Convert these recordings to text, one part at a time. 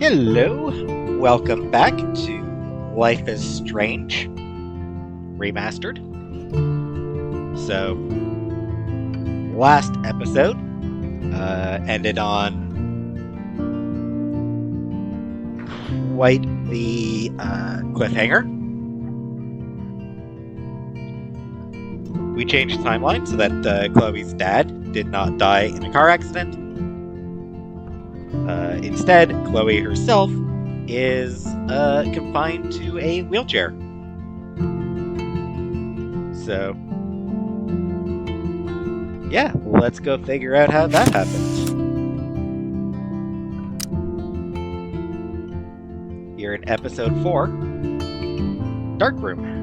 Hello, welcome back to Life is Strange Remastered. So, last episode ended on quite the cliffhanger. We changed the timeline so that Chloe's dad did not die in a car accident. Instead, Chloe herself is confined to a wheelchair. So, yeah, let's go figure out how that happened. Here in episode 4, Dark Room.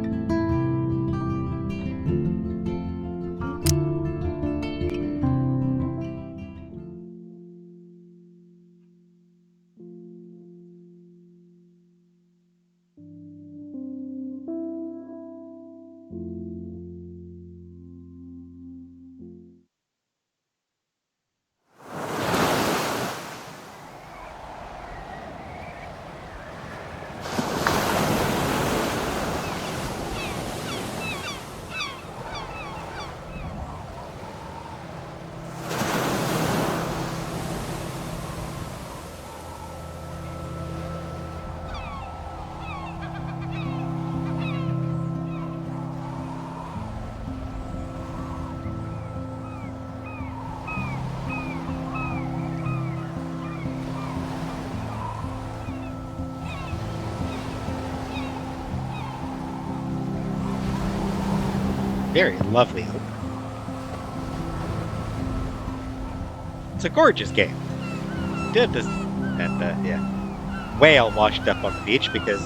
Very lovely. It's a gorgeous game. Did this, and yeah, whale washed up on the beach because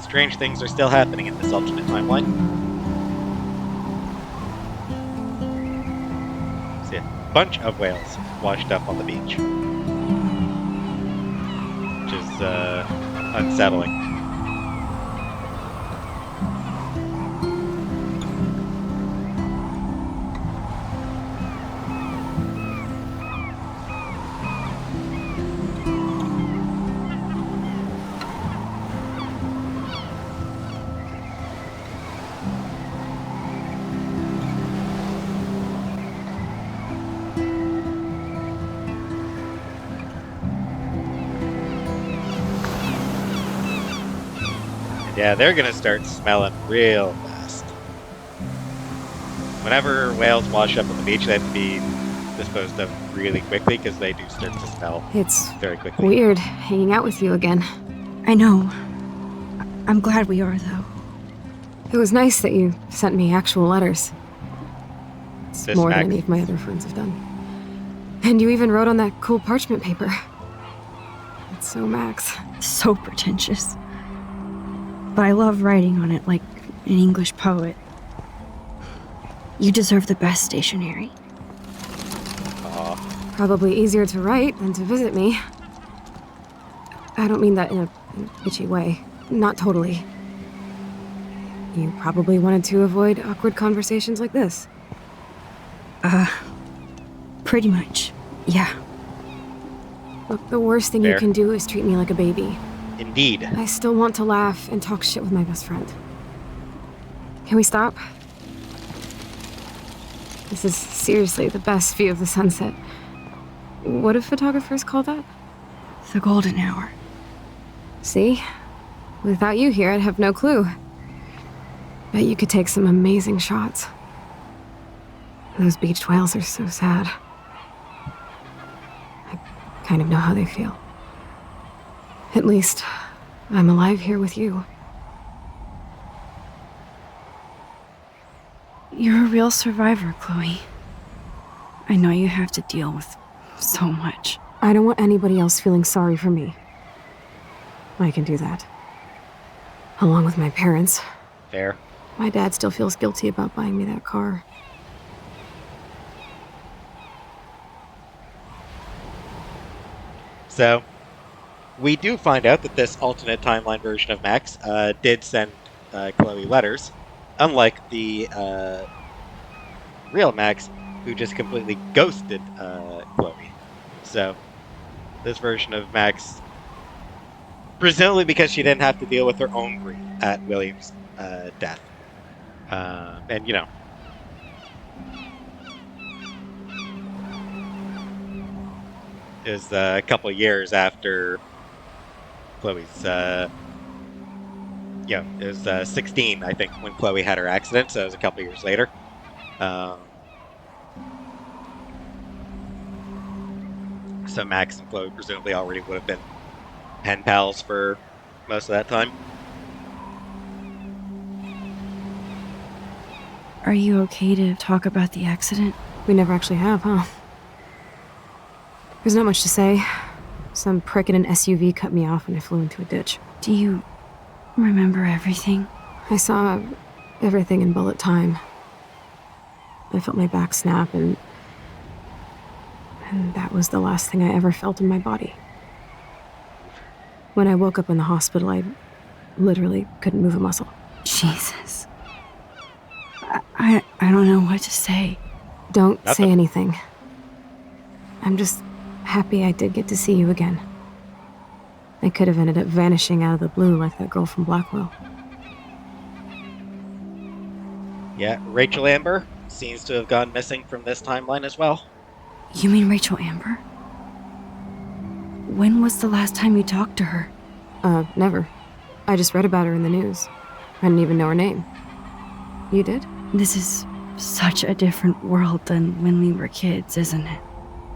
strange things are still happening in this alternate timeline. See a bunch of whales washed up on the beach, which is unsettling. Yeah, they're gonna start smelling real fast. Whenever whales wash up on the beach, they have to be disposed of really quickly because they do start to smell very quickly. Weird hanging out with you again. I know. I'm glad we are, though. It was nice that you sent me actual letters. It's This more Max- than any of my other friends have done. And you even wrote on that cool parchment paper. It's so Max. So pretentious. But I love writing on it like an English poet. You deserve the best stationery. Probably easier to write than to visit me. I don't mean that in a bitchy way. Not totally. You probably wanted to avoid awkward conversations like this. Pretty much, yeah. Look, the worst thing Fair. you can do is treat me like a baby. Indeed. I still want to laugh and talk shit with my best friend. Can we stop? This is seriously the best view of the sunset. What do photographers call that? The golden hour. See? Without you here, I'd have no clue. Bet you could take some amazing shots. Those beached whales are so sad. I kind of know how they feel. At least, I'm alive here with you. You're a real survivor, Chloe. I know you have to deal with so much. I don't want anybody else feeling sorry for me. I can do that. Along with my parents. Fair. My dad still feels guilty about buying me that car. So, we do find out that this alternate timeline version of Max did send Chloe letters, unlike the real Max, who just completely ghosted Chloe. So, this version of Max, presumably because she didn't have to deal with her own grief at William's death. And, it was a couple of years after Chloe's, it was 16, I think, when Chloe had her accident, so it was a couple of years later. So Max and Chloe presumably already would have been pen pals for most of that time. Are you okay to talk about the accident? We never actually have, huh? There's not much to say. Some prick in an SUV cut me off when I flew into a ditch. Do you remember everything? I saw everything in bullet time. I felt my back snap, and that was the last thing I ever felt in my body. When I woke up in the hospital, I literally couldn't move a muscle. Jesus. I don't know what to say. Don't Nothing. say anything. I'm just happy I did get to see you again. I could have ended up vanishing out of the blue like that girl from Blackwell. Yeah, Rachel Amber seems to have gone missing from this timeline as well. You mean Rachel Amber? When was the last time you talked to her? Never. I just read about her in the news. I didn't even know her name. You did? This is such a different world than when we were kids, isn't it?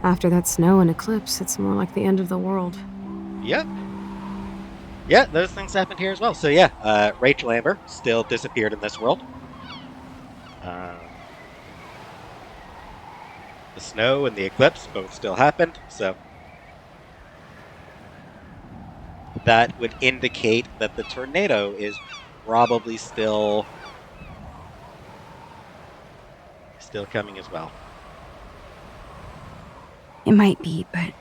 After that snow and eclipse, it's more like the end of the world. Yep. Yeah, those things happened here as well. So yeah, Rachel Amber still disappeared in this world. The snow and the eclipse both still happened, so that would indicate that the tornado is probably still coming as well. It might be, but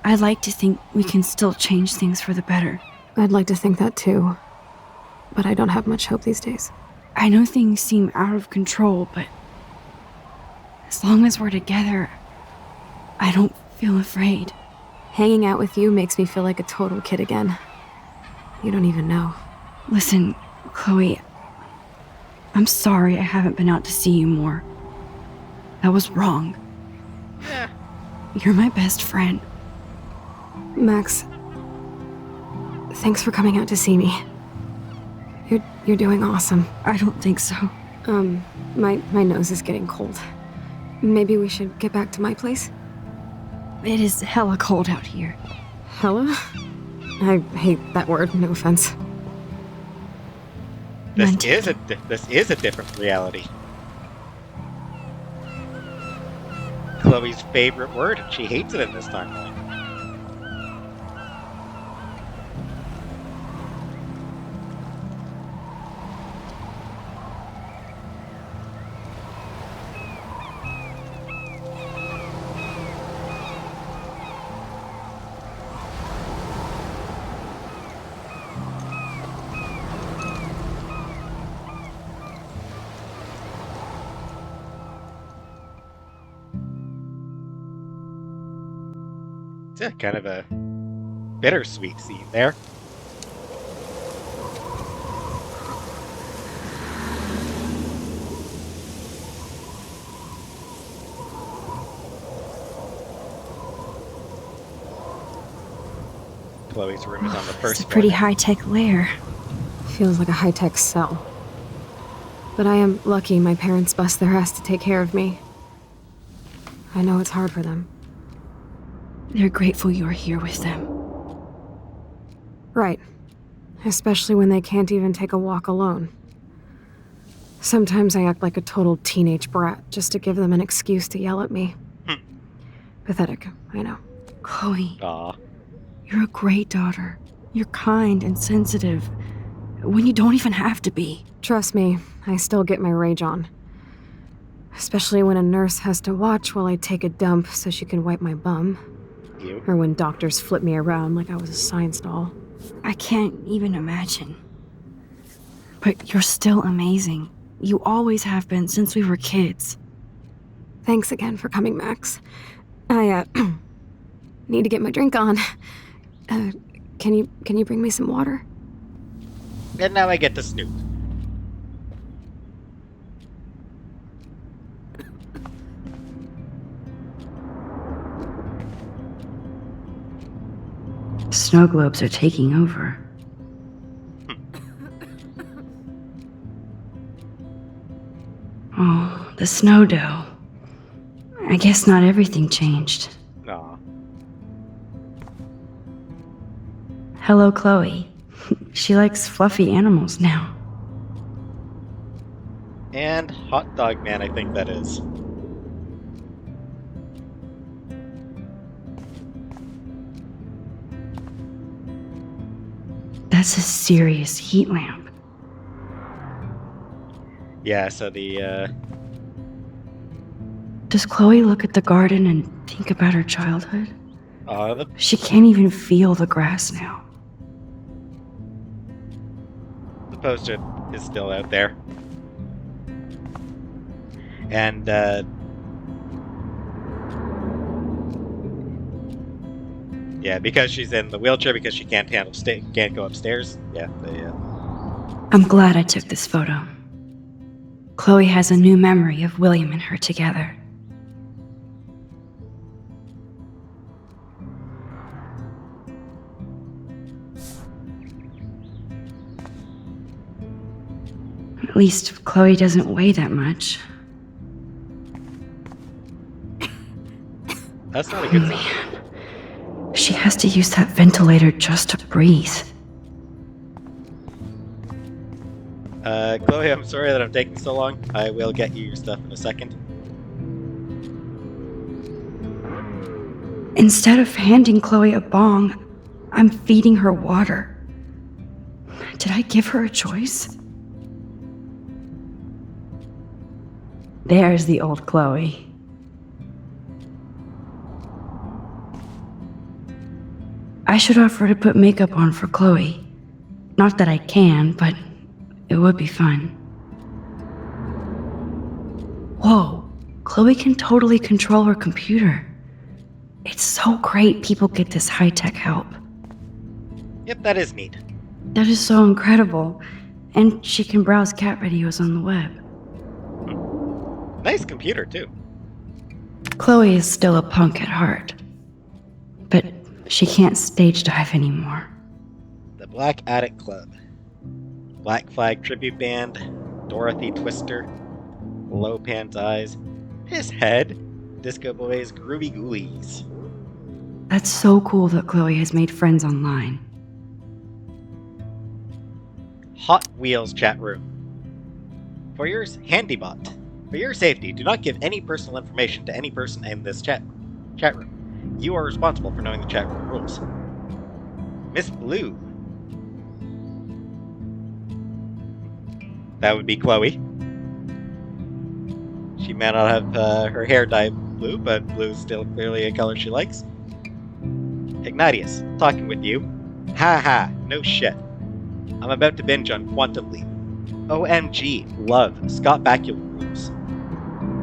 I'd like to think we can still change things for the better. I'd like to think that too. But I don't have much hope these days. I know things seem out of control, but as long as we're together, I don't feel afraid. Hanging out with you makes me feel like a total kid again. You don't even know. Listen, Chloe, I'm sorry I haven't been out to see you more. That was wrong. Yeah. You're my best friend. Max, thanks for coming out to see me. You're doing awesome. I don't think so. My nose is getting cold. Maybe we should get back to my place? It is hella cold out here. Hella? I hate that word, no offense. This Meant- is a different reality. Chloe's favorite word, and she hates it in this timeline. Yeah, kind of a bittersweet scene there. Chloe's room is on the first It's a pretty floor. high-tech lair. Feels like a high-tech cell. But I am lucky my parents bust their ass to take care of me. I know it's hard for them. They're grateful you're here with them. Right. Especially when they can't even take a walk alone. Sometimes I act like a total teenage brat just to give them an excuse to yell at me. Pathetic, I know. Chloe, Aw. you're a great daughter. You're kind and sensitive when you don't even have to be. Trust me, I still get my rage on. Especially when a nurse has to watch while I take a dump so she can wipe my bum. You? Or when doctors flip me around like I was a science doll. I can't even imagine. But you're still amazing. You always have been since we were kids. Thanks again for coming, Max. I, need to get my drink on. Can you bring me some water? And now I get to snoop. Snow globes are taking over. Oh, the snow dough. I guess not everything changed. Aw. Hello, Chloe. She likes fluffy animals now. And Hot Dog Man, I think that is. That's a serious heat lamp. Yeah, so the, Does Chloe look at the garden and think about her childhood? the She can't even feel the grass now. poster is still out there. And, yeah, because she's in the wheelchair, because she can't can't go upstairs. Yeah, I'm glad I took this photo. Chloe has a new memory of William and her together. At least Chloe doesn't weigh that much. that's not a good sign. Man, she has to use that ventilator just to breathe. Chloe, I'm sorry that I'm taking so long. I will get you your stuff in a second. Instead of handing Chloe a bong, I'm feeding her water. Did I give her a choice? There's the old Chloe. I should offer to put makeup on for Chloe. Not that I can, but it would be fun. Whoa, Chloe can totally control her computer. It's so great people get this high-tech help. Yep, that is neat. That is so incredible. And she can browse cat videos on the web. Nice computer, too. Chloe is still a punk at heart. But she can't stage dive anymore. The Black Attic Club. Black Flag Tribute Band. Dorothy Twister. Low Pants Eyes. His Head. Disco Boys. Groovy Ghoulies. That's so cool that Chloe has made friends online. Hot Wheels Chat Room. For yours, Handybot. For your safety, do not give any personal information to any person in this chat room. You are responsible for knowing the chat room rules. Miss Blue. That would be Chloe. She may not have her hair dyed blue, but blue is still clearly a color she likes. Ignatius, talking with you. Ha ha, no shit. I'm about to binge on Quantum Leap. OMG, love, Scott Bakula rules.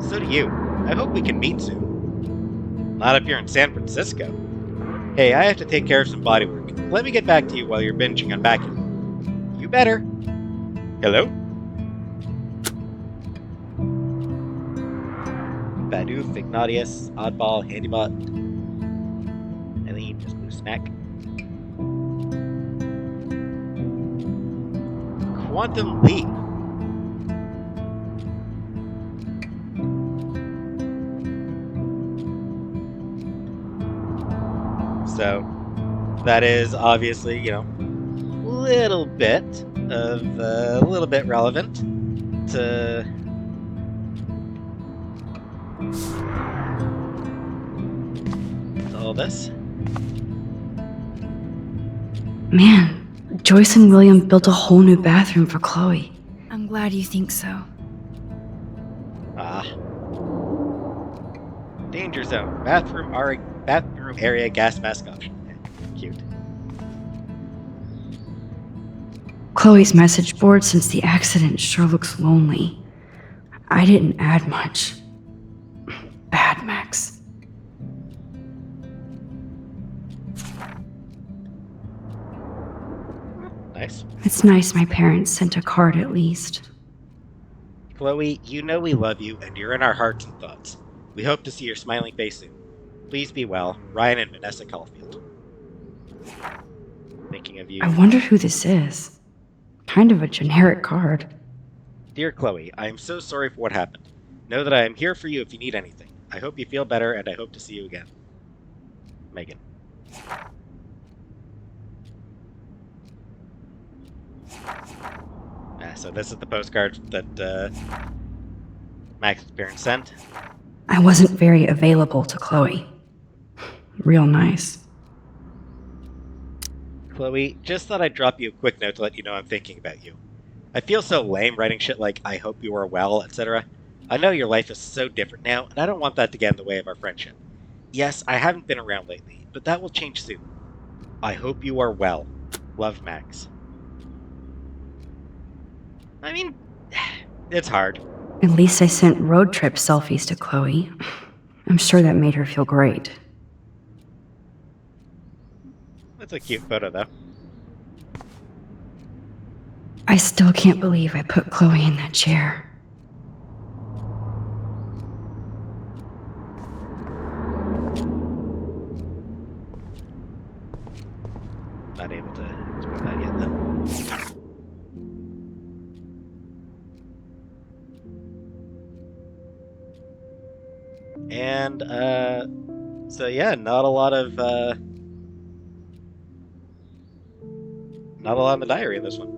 So do you. I hope we can meet soon. Not if you're in San Francisco. Hey, I have to take care of some bodywork. Let me get back to you while you're binging on Bakula. You better. Hello? Badoof, Ignatius, Oddball, Handybot. Eileen, just blue snack. Quantum Leap. So, that is obviously, you know, a little bit relevant to all this. Man, Joyce and William built a whole new bathroom for Chloe. I'm glad you think so. Ah. Danger zone. Bathroom area gas mask option. Cute. Chloe's message board since the accident sure looks lonely. I didn't add much. Bad Max. Nice. It's nice my parents sent a card at least. Chloe, you know we love you, and you're in our hearts and thoughts. We hope to see your smiling face soon. Please be well, Ryan and Vanessa Caulfield. Thinking of you. I wonder who this is. Kind of a generic card. Dear Chloe, I am so sorry for what happened. Know that I am here for you if you need anything. I hope you feel better, and I hope to see you again. Megan. So this is the postcard that Max's parents sent. I wasn't very available to Chloe. Real nice. Chloe, just thought I'd drop you a quick note to let you know I'm thinking about you. I feel so lame writing shit like, I hope you are well, etc. I know your life is so different now, and I don't want that to get in the way of our friendship. Yes, I haven't been around lately, but that will change soon. I hope you are well. Love, Max. I mean, it's hard. At least I sent road trip selfies to Chloe. I'm sure that made her feel great. That's a cute photo, though. I still can't believe I put Chloe in that chair. Not able to explain that yet, though. And, so yeah, not a lot in the diary in this one.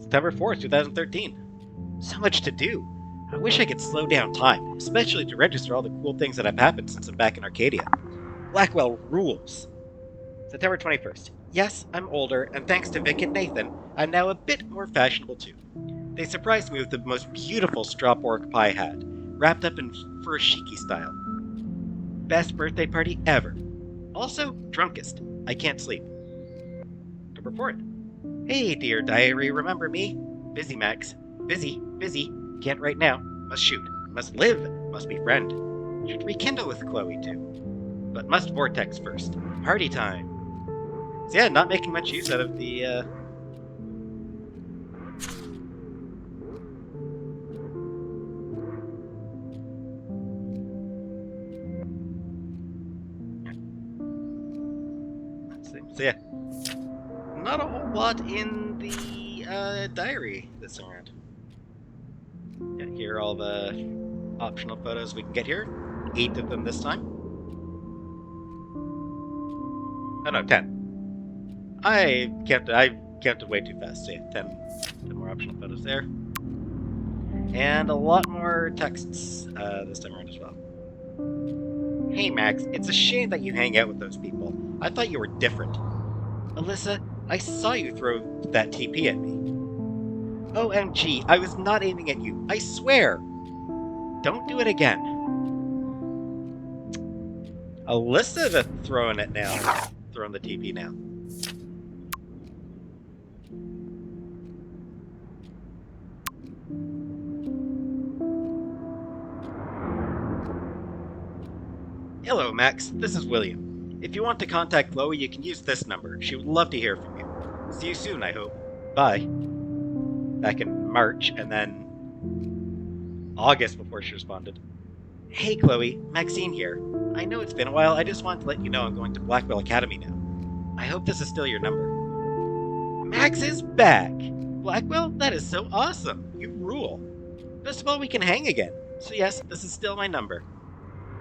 September 4th, 2013. So much to do. I wish I could slow down time, especially to register all the cool things that have happened since I'm back in Arcadia. Blackwell rules. September 21st. Yes, I'm older, and thanks to Vic and Nathan, I'm now a bit more fashionable too. They surprised me with the most beautiful straw pork pie hat, wrapped up in furoshiki style. Best birthday party ever. Also, drunkest. I can't sleep. October 4th. Hey, dear diary, remember me? Busy, Max. Busy. Can't write now. Must shoot. Must live. Must befriend. Should rekindle with Chloe, too. But must vortex first. Party time. So yeah, not making much use out of the, Let's see. So yeah, not a whole lot in the diary this time around. Yeah, here are all the optional photos we can get here. 8 of them this time. Oh no, 10. I counted way too fast. So yeah, 10 more optional photos there. And a lot more texts this time around as well. Hey Max, it's a shame that you hang out with those people. I thought you were different. Alyssa, I saw you throw that TP at me. OMG, I was not aiming at you. I swear. Don't do it again. Alyssa throwing it now. Throwing the TP now. Hello, Max. This is William. If you want to contact Chloe, you can use this number. She would love to hear from you. See you soon, I hope. Bye. Back in March, and then August before she responded. Hey, Chloe. Maxine here. I know it's been a while. I just wanted to let you know I'm going to Blackwell Academy now. I hope this is still your number. Max is back! Blackwell? That is so awesome. You rule. Best of all, we can hang again. So yes, this is still my number.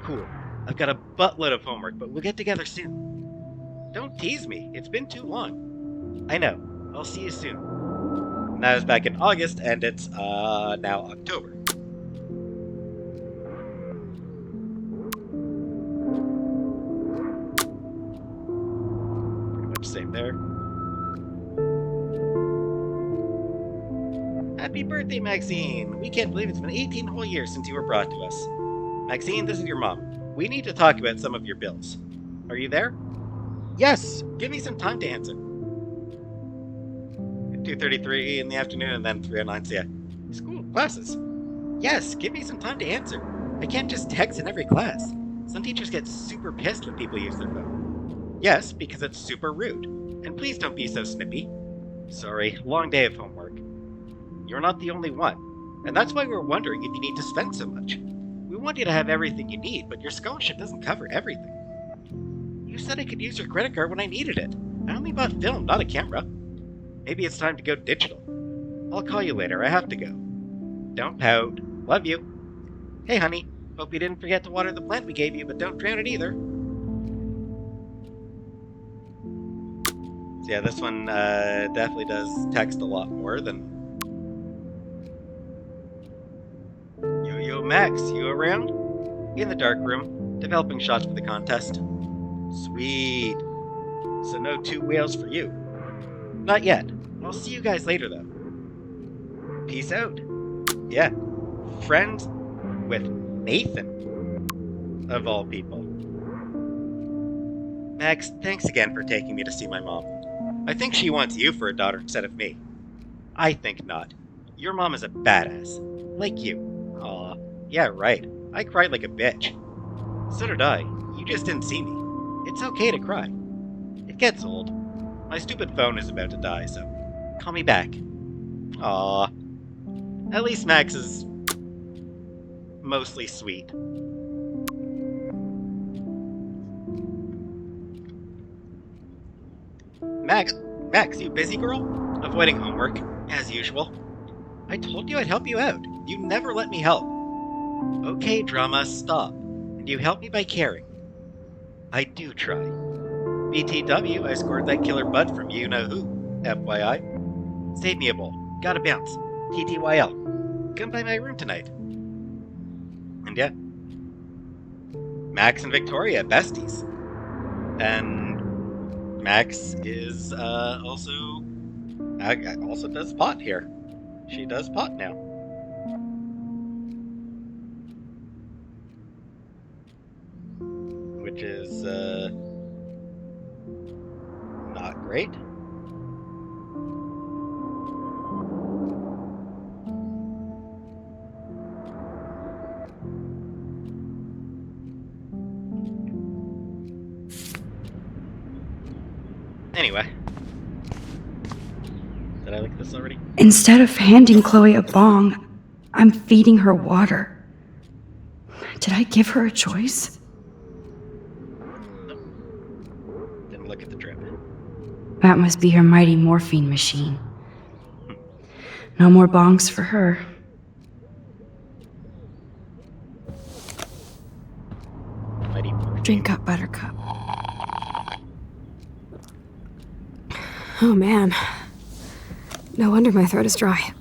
Cool. I've got a buttload of homework, but we'll get together soon. Don't tease me. It's been too long. I know. I'll see you soon. And that was back in August, and it's, now October. Pretty much same there. Happy birthday, Maxine! We can't believe it's been 18 whole years since you were brought to us. Maxine, this is your mom. We need to talk about some of your bills. Are you there? Yes! Give me some time to answer. 2:33 in the afternoon and then 3:09, so yeah. School, classes. Yes, give me some time to answer. I can't just text in every class. Some teachers get super pissed when people use their phone. Yes, because it's super rude. And please don't be so snippy. Sorry, long day of homework. You're not the only one. And that's why we're wondering if you need to spend so much. We want you to have everything you need, but your scholarship doesn't cover everything. You said I could use your credit card when I needed it. I only bought film, not a camera. Maybe it's time to go digital. I'll call you later, I have to go. Don't pout. Love you. Hey, honey. Hope you didn't forget to water the plant we gave you, but don't drown it either. So yeah, this one definitely does text a lot more than... Yo, Max, you around? In the dark room, developing shots for the contest. Sweet. So no 2 whales for you. Not yet. I'll see you guys later, though. Peace out. Yeah. Friends with Nathan. Of all people. Max, thanks again for taking me to see my mom. I think she wants you for a daughter instead of me. I think not. Your mom is a badass. Like you. Aw. Yeah, right. I cried like a bitch. So did I. You just didn't see me. It's okay to cry. It gets old. My stupid phone is about to die, so call me back. Aw. At least Max is mostly sweet. Max, you busy girl? Avoiding homework, as usual. I told you I'd help you out. You never let me help. Okay, drama, stop. And you help me by caring. I do try. BTW, I scored that killer bud from you-know-who. FYI. Save me a bowl. Gotta bounce. TTYL. Come by my room tonight. And yeah. Max and Victoria, besties. And Max is also does pot here. She does pot now. Which is not great. Anyway. Did I look at this already? Instead of handing Chloe a bong, I'm feeding her water. Did I give her a choice? Nope. Didn't look at the drip. That must be her mighty morphine machine. No more bongs for her. Mighty morphine. Drink up, Buttercup. Oh man. No wonder my throat is dry.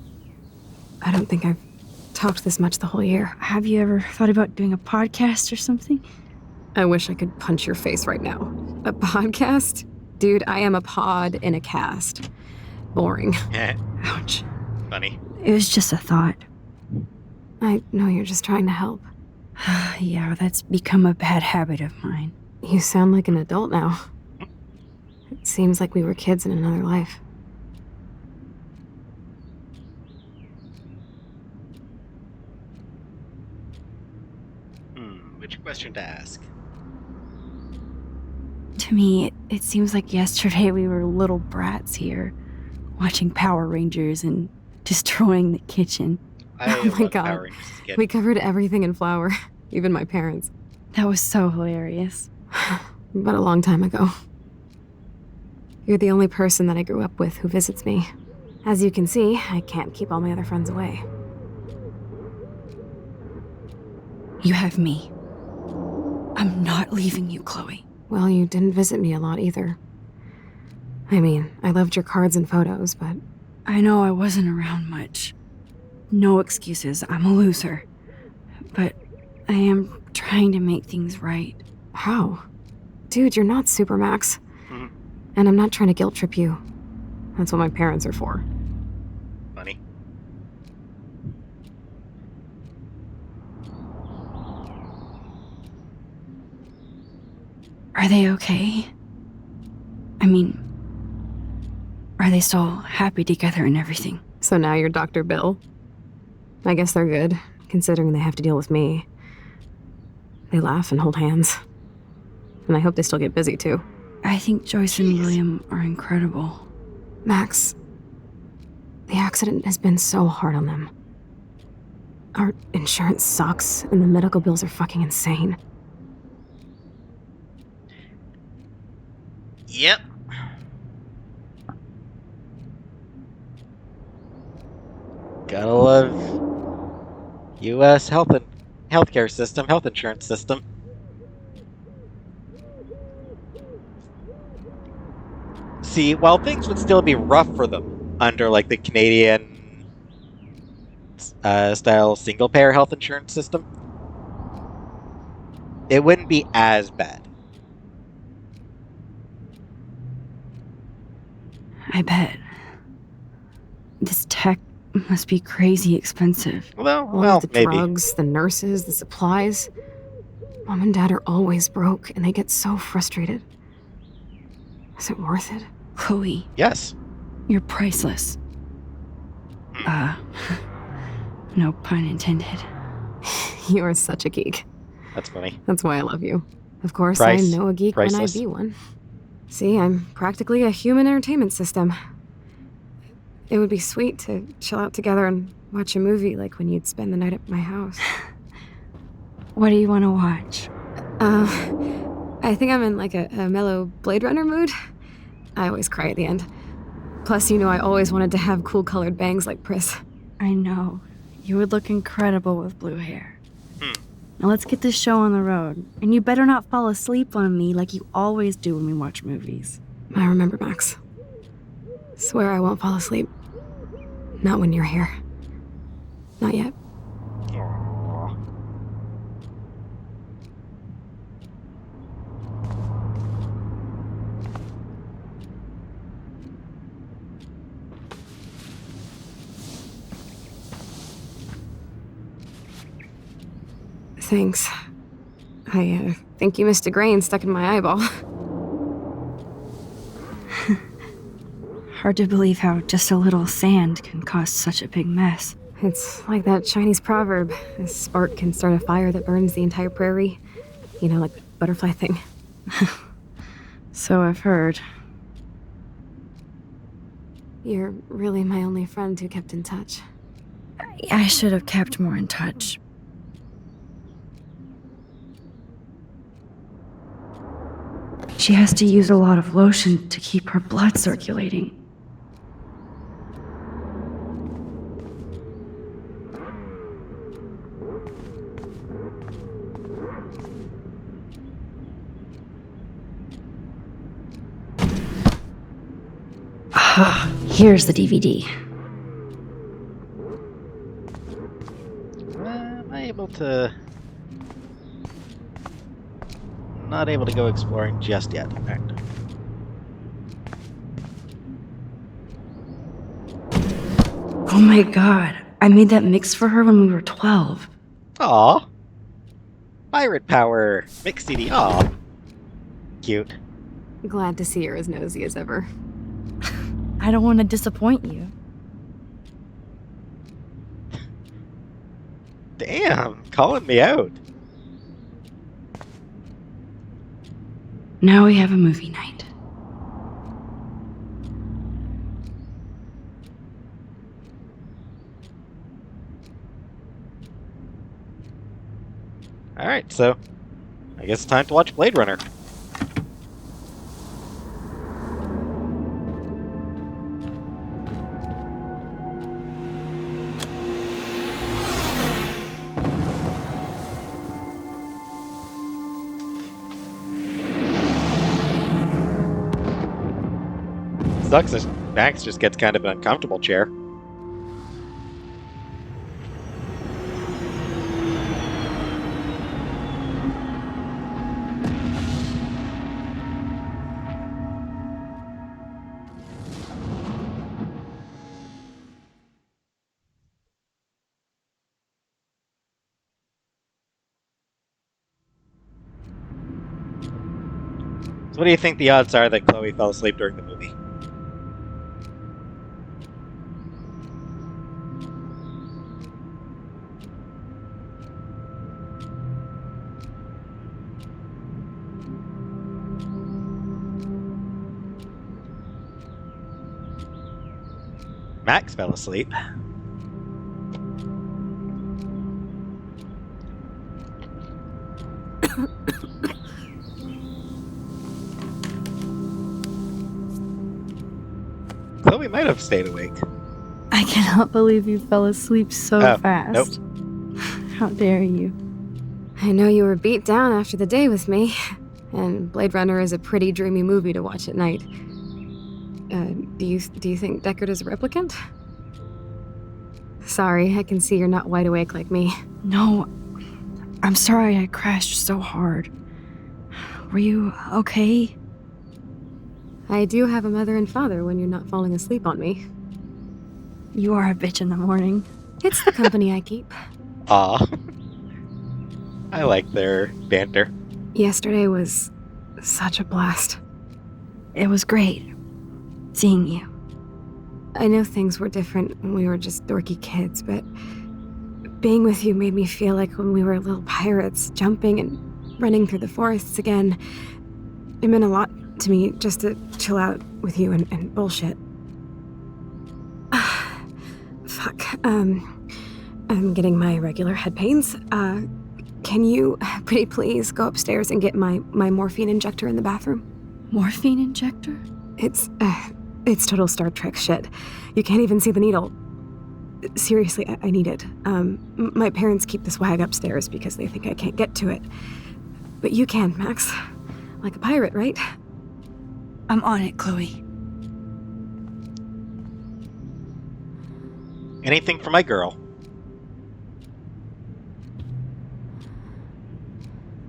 I don't think I've talked this much the whole year. Have you ever thought about doing a podcast or something? I wish I could punch your face right now. A podcast? Dude, I am a pod in a cast. Boring. Ouch. Funny. It was just a thought. I know you're just trying to help. Yeah, that's become a bad habit of mine. You sound like an adult now. It seems like we were kids in another life. Which question to ask? To me, it seems like yesterday we were little brats here, watching Power Rangers and destroying the kitchen. I Oh my love God. Power Rangers as a kid. We covered everything in flour, even my parents. That was so hilarious. But a long time ago. You're the only person that I grew up with who visits me. As you can see, I can't keep all my other friends away. You have me. I'm not leaving you, Chloe. Well, you didn't visit me a lot either. I mean, I loved your cards and photos, but... I know I wasn't around much. No excuses, I'm a loser. But I am trying to make things right. How? Dude, you're not Supermax. Mhm. And I'm not trying to guilt trip you. That's what my parents are for. Funny. Are they okay? I mean, are they still happy together and everything? So now you're Dr. Bill? I guess they're good, considering they have to deal with me. They laugh and hold hands. And I hope they still get busy, too. I think Joyce and Jeez. William are incredible. Max, the accident has been so hard on them. Our insurance sucks, and the medical bills are fucking insane. Yep. Gotta love U.S. healthcare system, health insurance system. See, while things would still be rough for them under like the Canadian style single payer health insurance system, it wouldn't be as bad. I bet. This tech must be crazy expensive. Well, the maybe. drugs, the nurses, the supplies. Mom and Dad are always broke, and they get so frustrated. Is it worth it? Chloe, Yes. you're priceless. No pun intended. You are such a geek. That's funny. That's why I love you. Of course, Price- I know a geek when I priceless. be one. See, I'm practically a human entertainment system. It would be sweet to chill out together and watch a movie like when you'd spend the night at my house. What do you want to watch? I think I'm in like a mellow Blade Runner mood. I always cry at the end. Plus, you know I always wanted to have cool colored bangs like Pris. I know. You would look incredible with blue hair. Hmm. Now let's get this show on the road. And you better not fall asleep on me like you always do when we watch movies. I remember, Max. Swear I won't fall asleep. Not when you're here. Not yet. Aww. Thanks. I think you missed a grain stuck in my eyeball. Hard to believe how just a little sand can cause such a big mess. It's like that Chinese proverb. A spark can start a fire that burns the entire prairie. You know, like the butterfly thing. So I've heard. You're really my only friend who kept in touch. I should have kept more in touch. She has to use a lot of lotion to keep her blood circulating. Ah, here's the DVD. Am I able to... Not able to go exploring just yet, in fact. Oh my god, I made that mix for her when we were 12. Aw. Pirate Power mix CD. Aw. Cute. Glad to see you're as nosy as ever. I don't want to disappoint you. Damn, calling me out. Now we have a movie night. Alright, so I guess it's time to watch Blade Runner. Sucks that Max just gets kind of an uncomfortable chair. So what do you think the odds are that Chloe fell asleep during the movie? Max fell asleep. Chloe might have stayed awake. I cannot believe you fell asleep so Oh, fast. How dare you? I know you were beat down after the day with me, and Blade Runner is a pretty dreamy movie to watch at night. Do you think Deckard is a replicant? Sorry, I can see you're not wide awake like me. No, I'm sorry I crashed so hard. Were you okay? I do have a mother and father when you're not falling asleep on me. You are a bitch in the morning. It's the company I keep. Aw. I like their banter. Yesterday was such a blast. It was great seeing you. I know things were different when we were just dorky kids, but being with you made me feel like when we were little pirates, jumping and running through the forests again. It meant a lot to me just to chill out with you and bullshit. Fuck. I'm getting my regular head pains. Can you, pretty please, go upstairs and get my morphine injector in the bathroom? Morphine injector? It's total Star Trek shit. You can't even see the needle. Seriously, I need it. My parents keep the swag upstairs because they think I can't get to it. But you can, Max. Like a pirate, right? I'm on it, Chloe. Anything for my girl.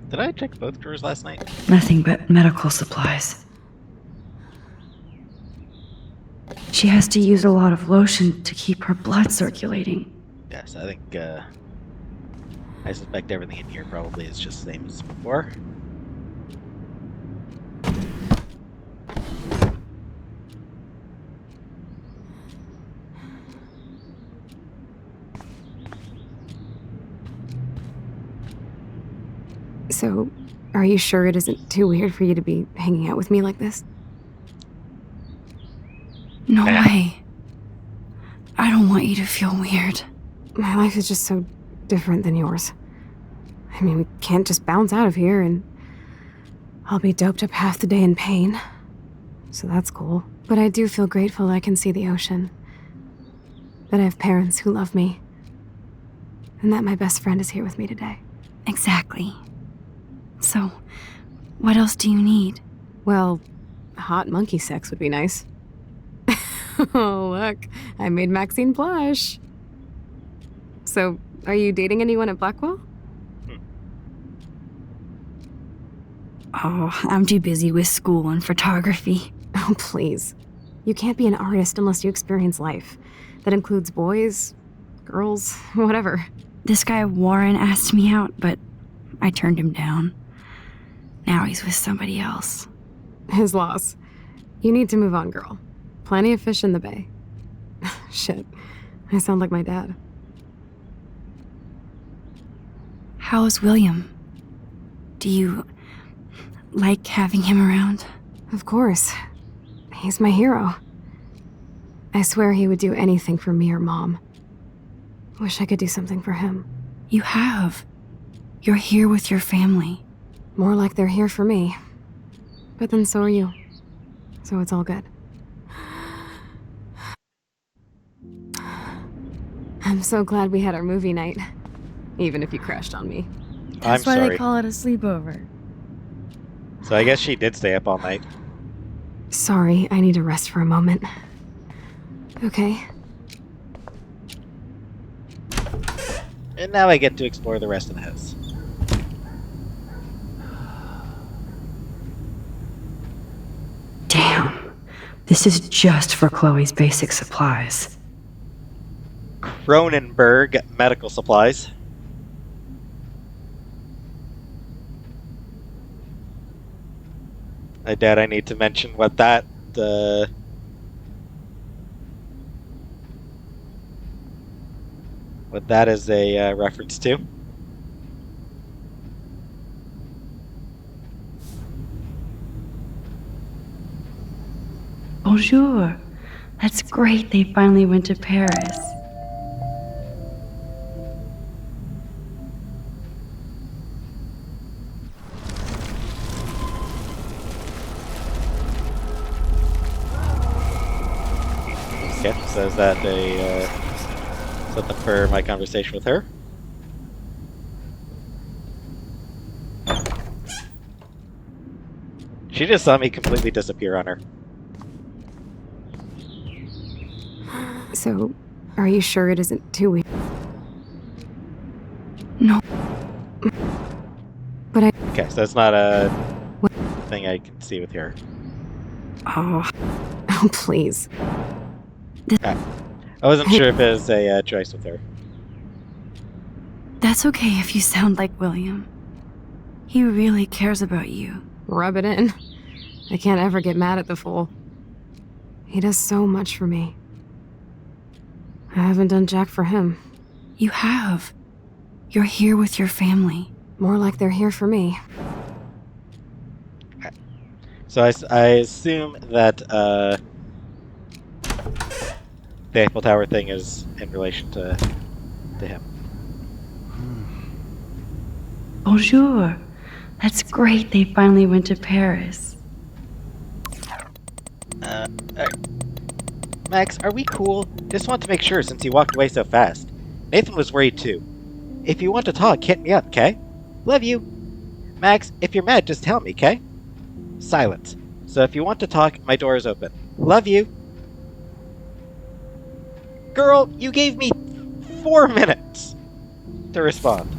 Did I check both drawers last night? Nothing but medical supplies. She has to use a lot of lotion to keep her blood circulating. Yes, I think, I suspect everything in here probably is just the same as before. So, are you sure it isn't too weird for you to be hanging out with me like this? No way. I don't want you to feel weird. My life is just so different than yours. I mean, we can't just bounce out of here and I'll be doped up half the day in pain. So that's cool. But I do feel grateful I can see the ocean. That I have parents who love me. And that my best friend is here with me today. Exactly. So, what else do you need? Well, hot monkey sex would be nice. Oh, look. I made Maxine blush. So, are you dating anyone at Blackwell? Oh, I'm too busy with school and photography. Oh, please. You can't be an artist unless you experience life. That includes boys, girls, whatever. This guy Warren asked me out, but I turned him down. Now he's with somebody else. His loss. You need to move on, girl. Plenty of fish in the bay. Shit. I sound like my dad. How's William? Do you like having him around? Of course. He's my hero. I swear he would do anything for me or Mom. Wish I could do something for him. You have. You're here with your family. More like they're here for me. But then so are you. So it's all good. I'm so glad we had our movie night. Even if you crashed on me. That's I'm why sorry. they call it a sleepover. So I guess she did stay up all night. Sorry, I need to rest for a moment. Okay. And now I get to explore the rest of the house. Damn. This is just for Chloe's basic supplies. Cronenberg Medical Supplies. I doubt I need to mention what that, is a reference to. Bonjour. That's great they finally went to Paris. Okay, so is that something for my conversation with her? She just saw me completely disappear on her. So, are you sure it isn't too weird? No. But I... Okay, so it's not a thing I can see with her. Oh, oh please. Okay. I wasn't sure if it was a choice with her. That's okay if you sound like William. He really cares about you. Rub it in. I can't ever get mad at the fool. He does so much for me. I haven't done jack for him. You have. You're here with your family. More like they're here for me. Okay. So I assume that the Eiffel Tower thing is in relation to him. Bonjour. That's great they finally went to Paris. Max, are we cool? Just want to make sure since you walked away so fast. Nathan was worried too. If you want to talk, hit me up, okay? Love you. Max, if you're mad, just tell me, okay? Silence. So if you want to talk, my door is open. Love you. Girl, you gave me 4 minutes to respond.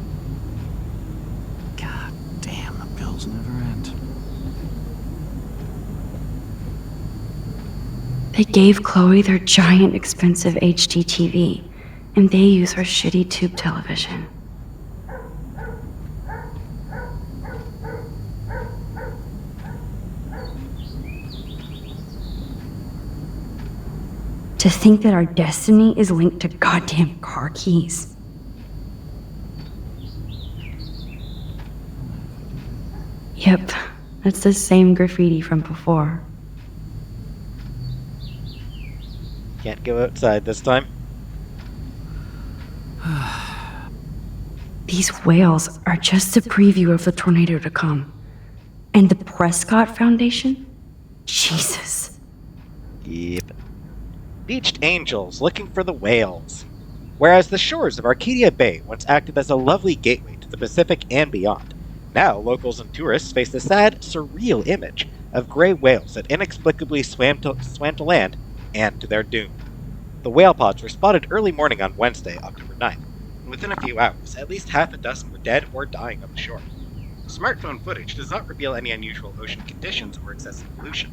God damn, the bills never end. They gave Chloe their giant expensive HD TV, and they use her shitty tube television. To think that our destiny is linked to goddamn car keys. Yep, that's the same graffiti from before. Can't go outside this time. These whales are just a preview of the tornado to come. And the Prescott Foundation? Jesus. Yep. Beached angels looking for the whales. Whereas the shores of Arcadia Bay once acted as a lovely gateway to the Pacific and beyond, now locals and tourists face the sad, surreal image of gray whales that inexplicably swam to land and to their doom. The whale pods were spotted early morning on Wednesday, October 9th, and within a few hours, at least half a dozen were dead or dying on the shore. Smartphone footage does not reveal any unusual ocean conditions or excessive pollution.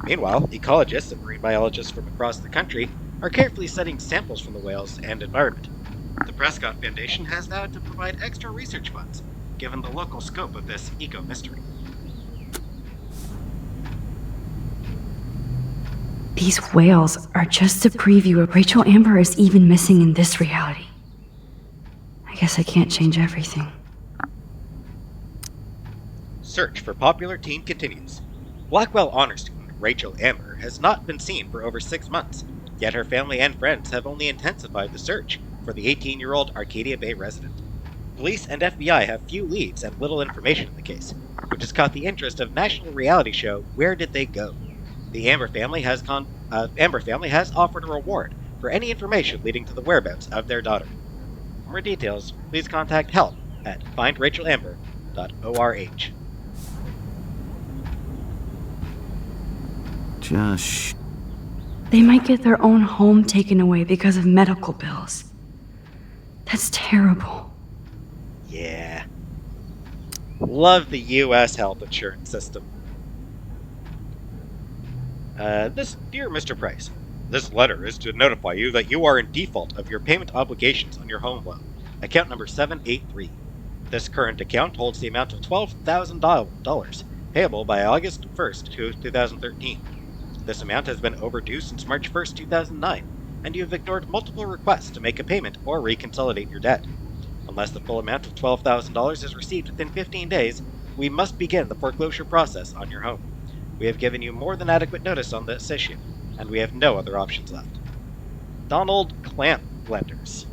Meanwhile, ecologists and marine biologists from across the country are carefully studying samples from the whales and environment. The Prescott Foundation has vowed to provide extra research funds, given the local scope of this eco-mystery. These whales are just a preview of Rachel Amber is even missing in this reality. I guess I can't change everything. Search for popular teen continues. Blackwell honor student Rachel Amber has not been seen for over 6 months, yet her family and friends have only intensified the search for the 18-year-old Arcadia Bay resident. Police and FBI have few leads and little information in the case, which has caught the interest of national reality show Where Did They Go? The Amber family has offered a reward for any information leading to the whereabouts of their daughter. For more details, please contact help at findrachelamber.org. Josh. They might get their own home taken away because of medical bills. That's terrible. Yeah. Love the U.S. health insurance system. Dear Mr. Price, this letter is to notify you that you are in default of your payment obligations on your home loan, account number 783. This current account holds the amount of $12,000 payable by August 1st, 2013. This amount has been overdue since March 1st, 2009, and you have ignored multiple requests to make a payment or reconsolidate your debt. Unless the full amount of $12,000 is received within 15 days, we must begin the foreclosure process on your home. We have given you more than adequate notice on this issue. and we have no other options left. Donald Clamp blenders.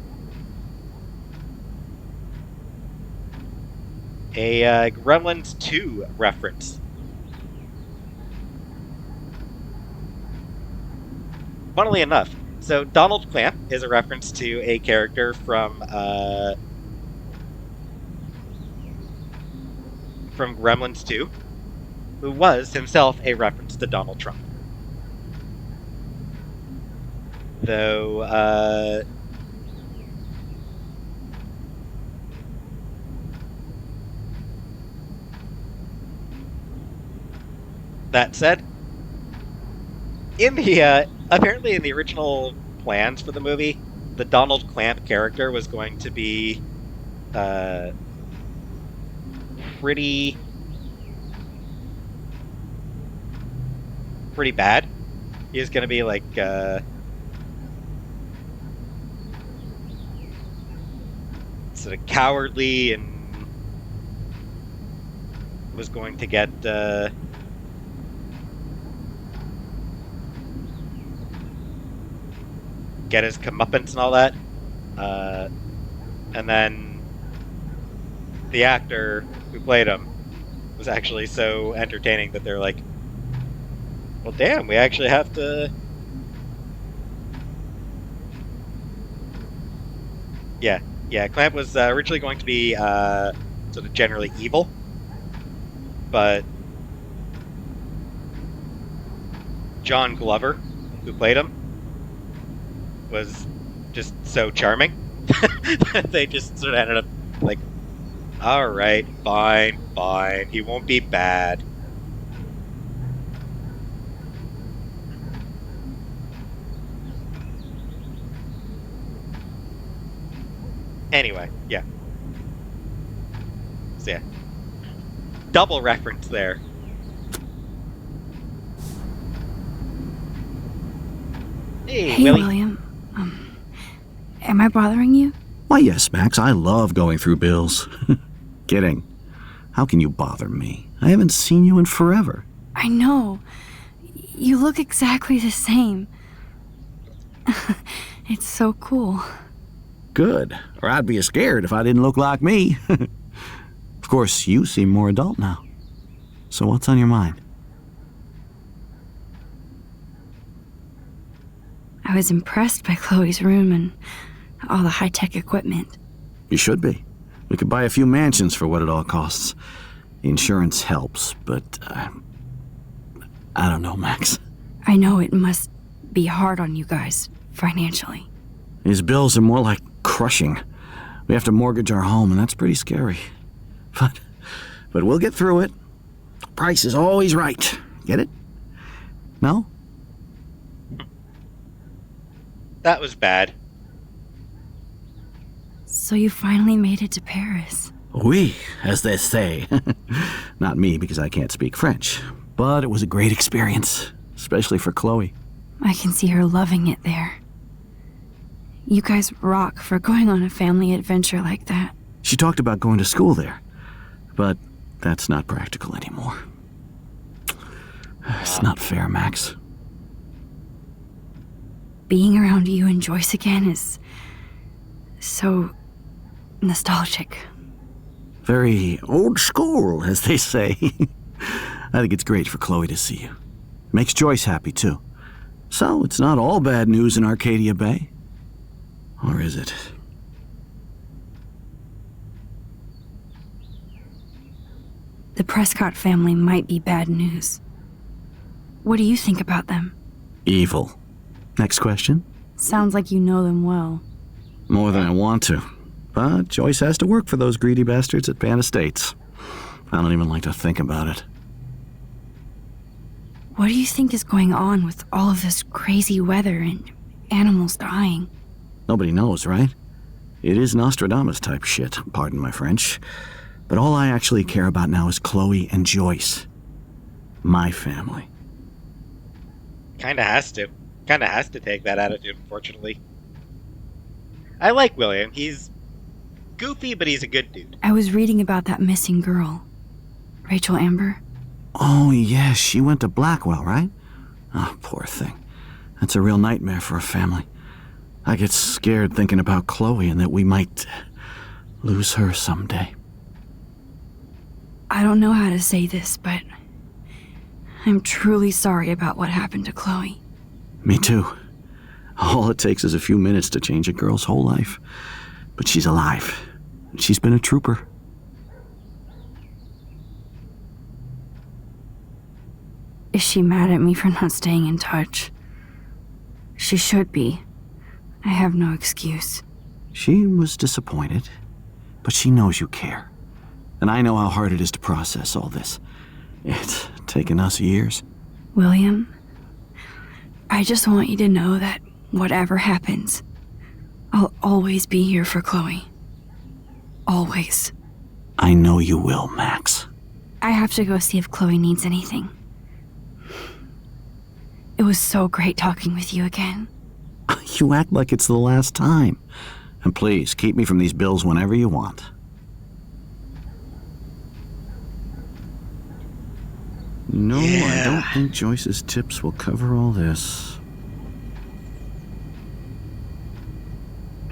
A Gremlins 2 reference. Funnily enough, so Donald Clamp is a reference to a character from Gremlins 2, who was himself a reference to Donald Trump. Though, that said, in the apparently in the original plans for the movie, the Donald Clamp character was going to be pretty bad. He was going to be like sort of cowardly and was going to get his comeuppance and all that. And then the actor who played him was actually so entertaining that they're like, well, damn, we actually have to... Yeah, Clamp was originally going to be sort of generally evil, but John Glover, who played him, was just so charming that they just sort of ended up like, alright, fine, he won't be bad. Anyway, yeah. So yeah. Double reference there. Hey, Willie. William. Am I bothering you? Why, yes, Max. I love going through bills. Kidding. How can you bother me? I haven't seen you in forever. I know. You look exactly the same. It's so cool. Good. Or I'd be scared if I didn't look like me. Of course, you seem more adult now. So what's on your mind? I was impressed by Chloe's room and all the high-tech equipment. You should be. We could buy a few mansions for what it all costs. The insurance helps, but I don't know, Max. I know it must be hard on you guys, financially. These bills are more like crushing. We have to mortgage our home, and that's pretty scary. But we'll get through it. Price is always right. Get it? No? That was bad. So you finally made it to Paris. Oui, as they say. Not me, because I can't speak French. But it was a great experience, especially for Chloe. I can see her loving it there. You guys rock for going on a family adventure like that. She talked about going to school there, but that's not practical anymore. It's not fair, Max. Being around you and Joyce again is so nostalgic. Very old school, as they say. I think it's great for Chloe to see you. Makes Joyce happy, too. So it's not all bad news in Arcadia Bay. Or is it? The Prescott family might be bad news. What do you think about them? Evil. Next question? Sounds like you know them well. More than I want to. But Joyce has to work for those greedy bastards at Pan Estates. I don't even like to think about it. What do you think is going on with all of this crazy weather and animals dying? Nobody knows, right? It is Nostradamus type shit, pardon my French. But all I actually care about now is Chloe and Joyce. My family. Kinda has to take that attitude, unfortunately. I like William. He's goofy, but he's a good dude. I was reading about that missing girl. Rachel Amber. Oh, yes, she went to Blackwell, right? Oh, poor thing. It's a real nightmare for a family. I get scared thinking about Chloe and that we might lose her someday. I don't know how to say this, but I'm truly sorry about what happened to Chloe. Me too. All it takes is a few minutes to change a girl's whole life. But she's alive. She's been a trooper. Is she mad at me for not staying in touch? She should be. I have no excuse. She was disappointed, but she knows you care. And I know how hard it is to process all this. It's taken us years. William, I just want you to know that whatever happens, I'll always be here for Chloe. Always. I know you will, Max. I have to go see if Chloe needs anything. It was so great talking with you again. You act like it's the last time. And please, keep me from these bills whenever you want. No, I don't think Joyce's tips will cover all this.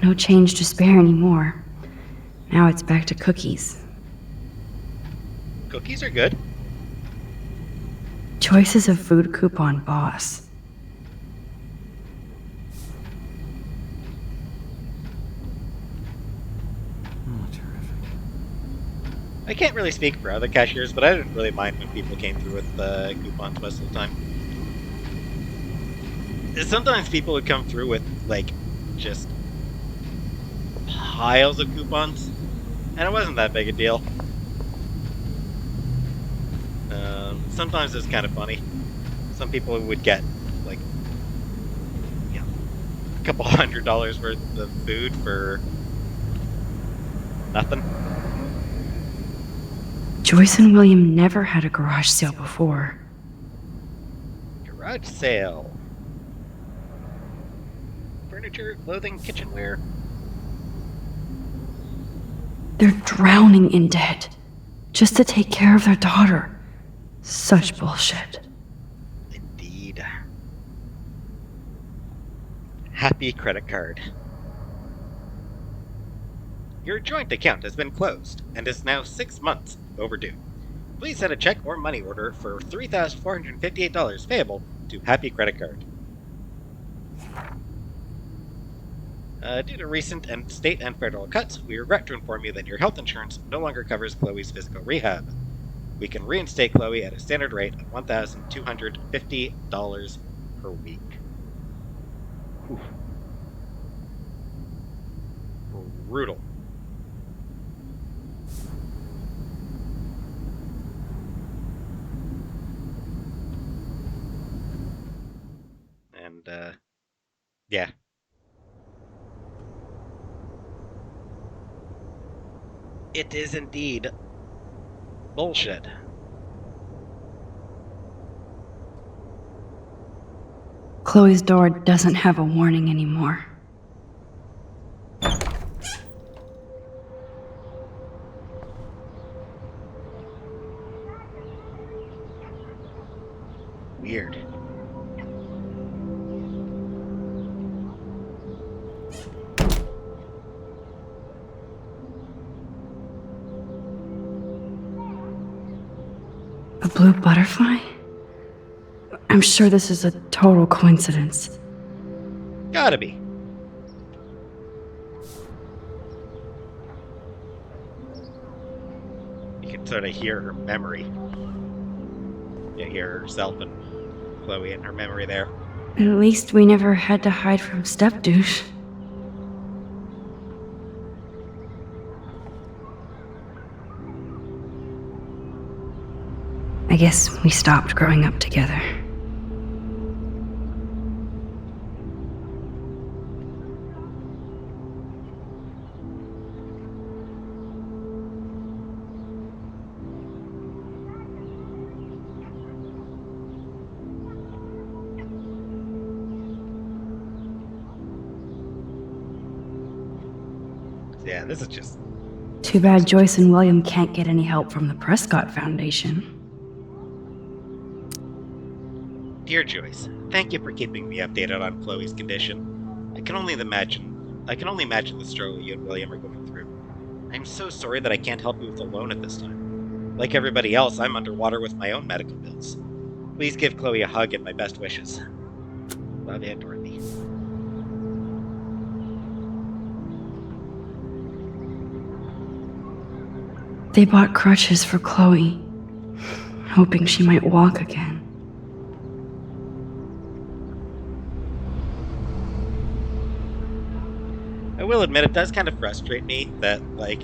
No change to spare anymore. Now it's back to cookies. Cookies are good. Joyce is a food coupon boss. Oh, terrific. I can't really speak for other cashiers, but I didn't really mind when people came through with coupons most of the time. Sometimes people would come through with, like, just piles of coupons, and it wasn't that big a deal. Sometimes it's kind of funny. Some people would get, like, a couple $100 worth of food for nothing. Joyce and William never had a garage sale before. Garage sale. Furniture, clothing, kitchenware. They're drowning in debt just to take care of their daughter. Such bullshit. Indeed. Happy credit card. Your joint account has been closed and is now 6 months overdue. Please send a check or money order for $3,458 payable to Happy Credit Card. Due to recent and state and federal cuts, we regret to inform you that your health insurance no longer covers Chloe's physical rehab. We can reinstate Chloe at a standard rate of $1,250 per week. Whew. Brutal. And, yeah. It is indeed bullshit. Chloe's door doesn't have a warning anymore. Weird. A blue butterfly? I'm sure this is a total coincidence. Gotta be. You can sort of hear her memory. You hear herself and Chloe in her memory there. At least we never had to hide from Step Douche. I guess we stopped growing up together. Yeah, this is just... Too bad Joyce and William can't get any help from the Prescott Foundation. Dear Joyce, thank you for keeping me updated on Chloe's condition. I can only imagine the struggle you and William are going through. I'm so sorry that I can't help you with the loan at this time. Like everybody else, I'm underwater with my own medical bills. Please give Chloe a hug and my best wishes. Love, Aunt Dorothy. They bought crutches for Chloe, hoping she might walk again. I will admit, it does kind of frustrate me that, like,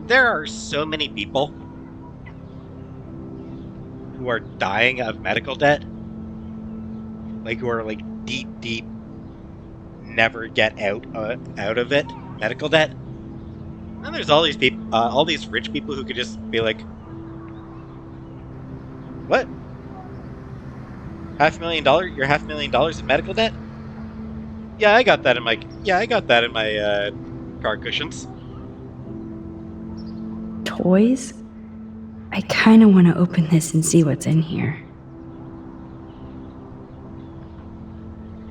there are so many people who are dying of medical debt, like, who are, like, deep, never get out of it, medical debt. And there's all these people, all these rich people who could just be like, what? $500,000? You're $500,000 in medical debt? Yeah, I got that in my car cushions. Toys? I kinda wanna open this and see what's in here.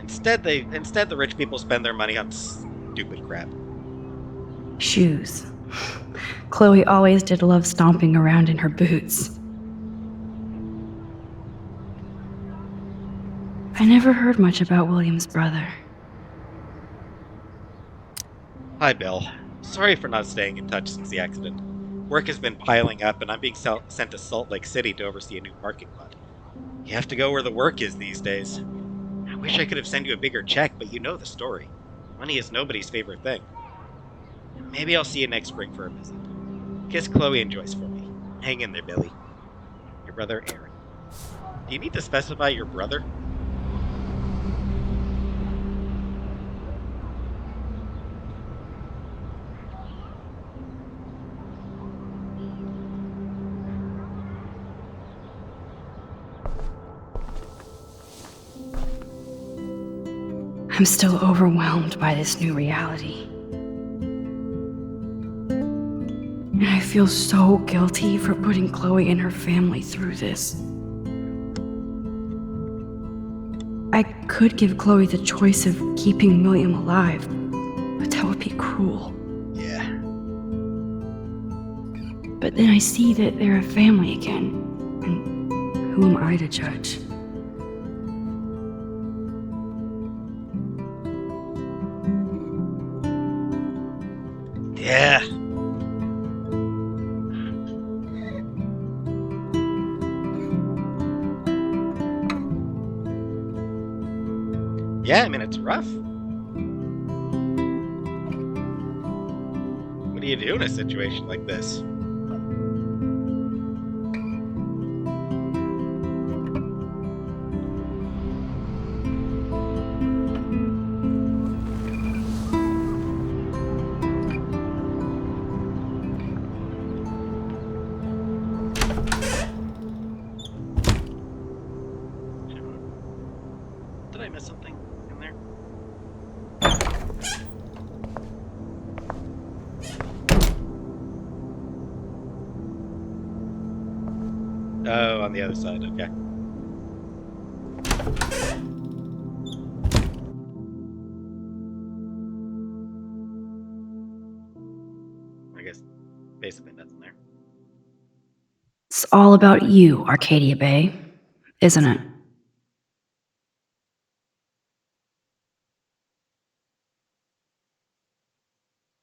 Instead, the rich people spend their money on stupid crap. Shoes. Chloe always did love stomping around in her boots. I never heard much about William's brother. Hi, Bill. Sorry for not staying in touch since the accident. Work has been piling up, and I'm being sent to Salt Lake City to oversee a new parking lot. You have to go where the work is these days. I wish I could have sent you a bigger check, but you know the story. Money is nobody's favorite thing. Maybe I'll see you next spring for a visit. Kiss Chloe and Joyce for me. Hang in there, Billy. Your brother, Aaron. Do you need to specify your brother? I'm still overwhelmed by this new reality. And I feel so guilty for putting Chloe and her family through this. I could give Chloe the choice of keeping William alive, but that would be cruel. Yeah. But then I see that they're a family again, and who am I to judge? Yeah. Yeah, I mean, it's rough. What do you do in a situation like this? Did I miss something in there? Oh, on the other side, okay. I guess basically that's in there. It's all about you, Arcadia Bay, isn't it?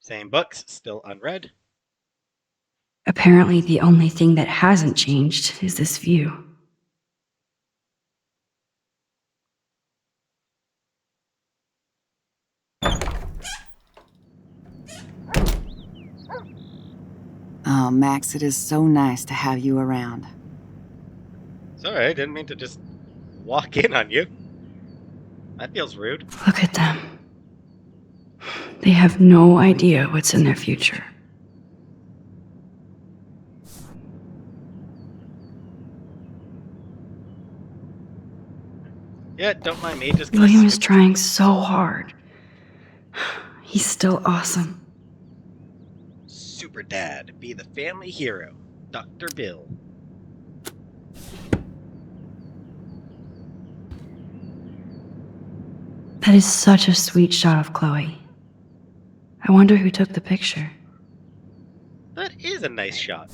Same books, still unread. Apparently, the only thing that hasn't changed is this view. Oh, Max, it is so nice to have you around. Sorry, I didn't mean to just walk in on you. That feels rude. Look at them. They have no idea what's in their future. Yeah, don't mind me, just William is trying so hard. He's still awesome. Super dad, be the family hero. Dr. Bill. That is such a sweet shot of Chloe. I wonder who took the picture. That is a nice shot.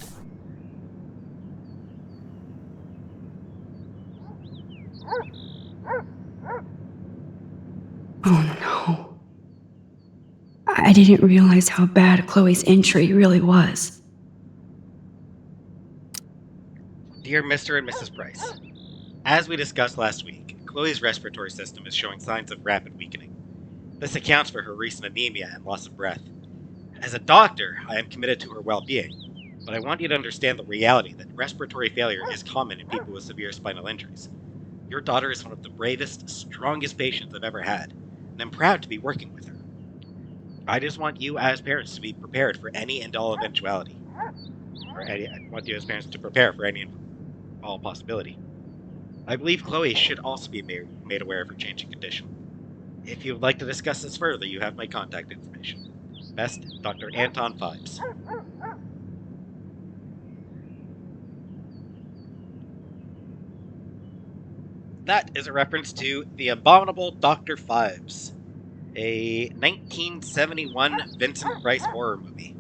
Oh no. I didn't realize how bad Chloe's injury really was. Dear Mr. and Mrs. Price, as we discussed last week, Chloe's respiratory system is showing signs of rapid weakening. This accounts for her recent anemia and loss of breath. As a doctor, I am committed to her well-being, but I want you to understand the reality that respiratory failure is common in people with severe spinal injuries. Your daughter is one of the bravest, strongest patients I've ever had, and I'm proud to be working with her. I just want you as parents to be prepared for any and all eventuality. I want you as parents to prepare for any and all possibility. I believe Chloe should also be made aware of her changing condition. If you would like to discuss this further, you have my contact information. Best, Dr. Anton Fibes. That is a reference to The Abominable Dr. Fibes, a 1971 Vincent Price horror movie.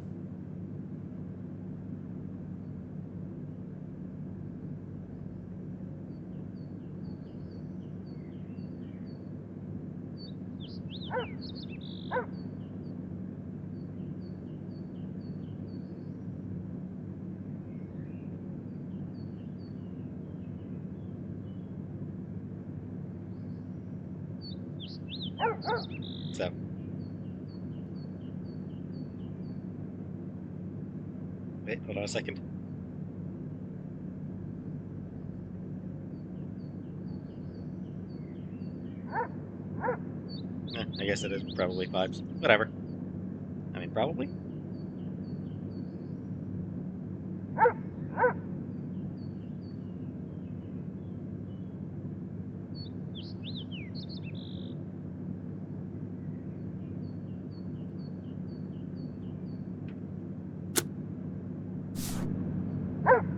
So, wait, hold on a second. I guess it is probably Fibes. Whatever. I mean, probably.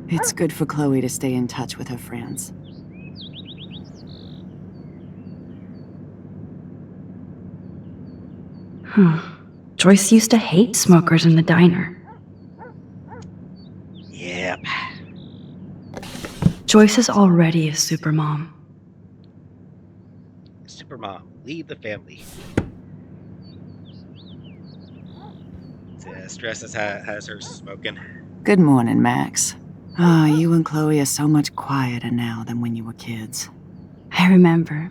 It's good for Chloe to stay in touch with her friends. Joyce used to hate smokers in the diner. Yep. Joyce is already a supermom. Supermom, lead the family. Stress has her smoking. Good morning, Max. Ah, you and Chloe are so much quieter now than when you were kids. I remember.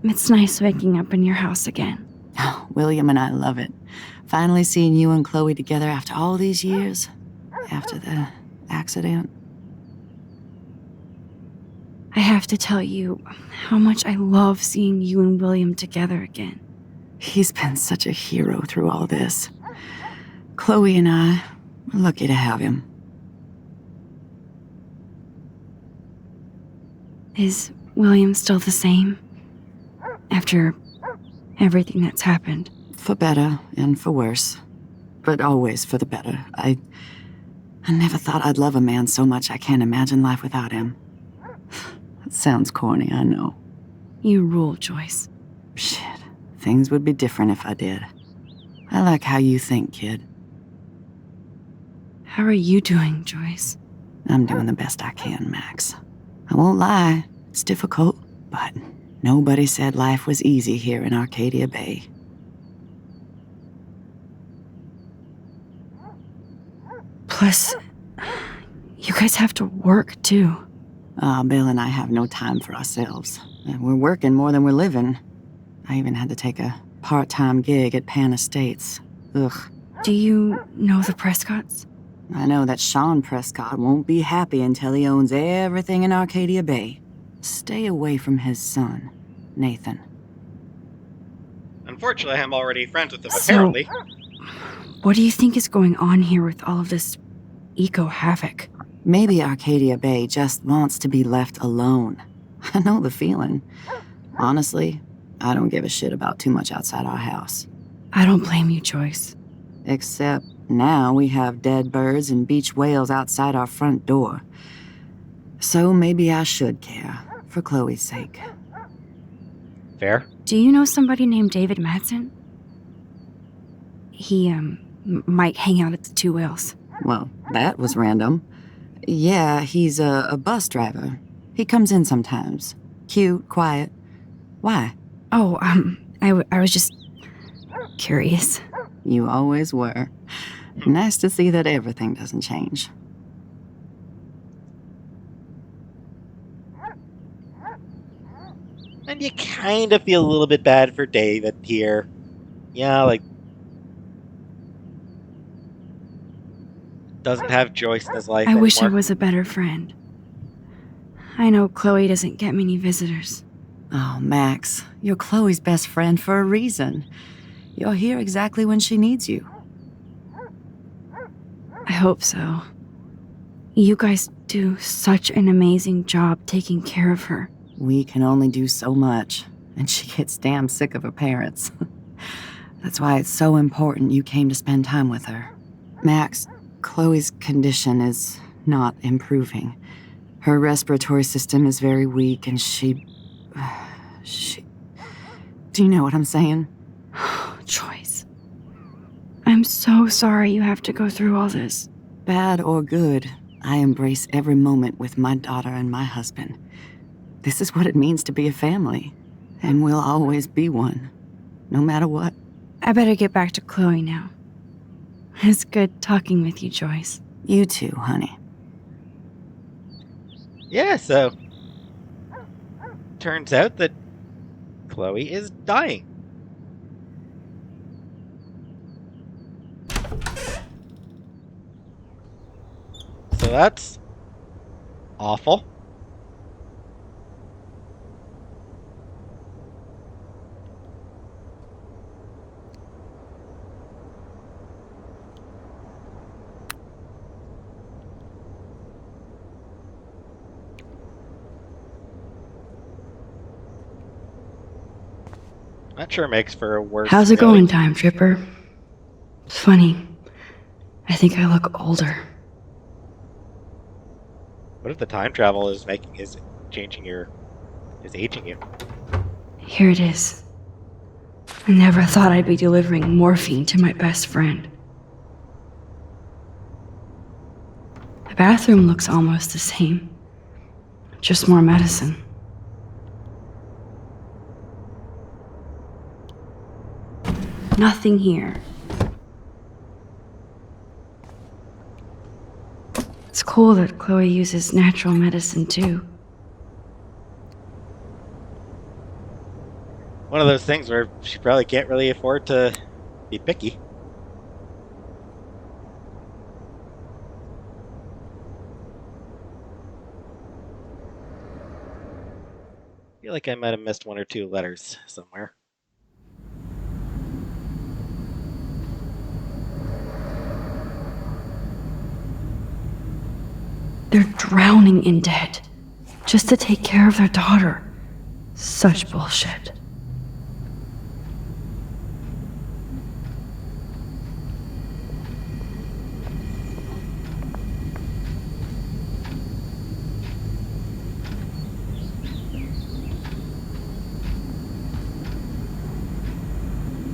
It's nice waking up in your house again. Oh, William and I love it. Finally seeing you and Chloe together after all these years. After the accident. I have to tell you how much I love seeing you and William together again. He's been such a hero through all this. Chloe and I are lucky to have him. Is William still the same? After everything that's happened? For better and for worse. But always for the better. I never thought I'd love a man so much I can't imagine life without him. That sounds corny, I know. You rule, Joyce. Shit. Things would be different if I did. I like how you think, kid. How are you doing, Joyce? I'm doing the best I can, Max. I won't lie, it's difficult, but nobody said life was easy here in Arcadia Bay. Plus, you guys have to work, too. Bill and I have no time for ourselves. We're working more than we're living. I even had to take a part-time gig at Pan Estates. Ugh. Do you know the Prescotts? I know that Sean Prescott won't be happy until he owns everything in Arcadia Bay. Stay away from his son, Nathan. Unfortunately, I'm already friends with him, So- apparently. What do you think is going on here with all of this eco-havoc? Maybe Arcadia Bay just wants to be left alone. I know the feeling. Honestly, I don't give a shit about too much outside our house. I don't blame you, Joyce. Except Now we have dead birds and beach whales outside our front door. So maybe I should care, for Chloe's sake. Fair. Do you know somebody named David Madsen? He, might hang out at the Two Whales. Well, that was random. Yeah, he's a bus driver. He comes in sometimes. Cute, quiet. Why? Oh, I was just curious. You always were. Nice to see that everything doesn't change. And you kind of feel a little bit bad for David here. Yeah, like, doesn't have Joyce in his life I wish I anymore. was a better friend. I know Chloe doesn't get many visitors. Oh, Max, you're Chloe's best friend for a reason. You're here exactly when she needs you. I hope so. You guys do such an amazing job taking care of her. We can only do so much, and she gets damn sick of her parents. That's why it's so important you came to spend time with her. Max, Chloe's condition is not improving. Her respiratory system is very weak, and she... Do you know what I'm saying? Joyce. I'm so sorry you have to go through all this. Bad or good, I embrace every moment with my daughter and my husband. This is what it means to be a family, and we'll always be one, no matter what. I better get back to Chloe now. It's good talking with you, Joyce. You too, honey. Yeah, so turns out that Chloe is dying. So that's awful. Not sure makes for a worse. How's it really. going, Time Tripper? It's funny. I think I look older. What if the time travel is aging you? Here it is. I never thought I'd be delivering morphine to my best friend. The bathroom looks almost the same. Just more medicine. Nothing here. It's cool that Chloe uses natural medicine too. One of those things where she probably can't really afford to be picky. I feel like I might have missed one or two letters somewhere. They're drowning in debt just to take care of their daughter. Such bullshit.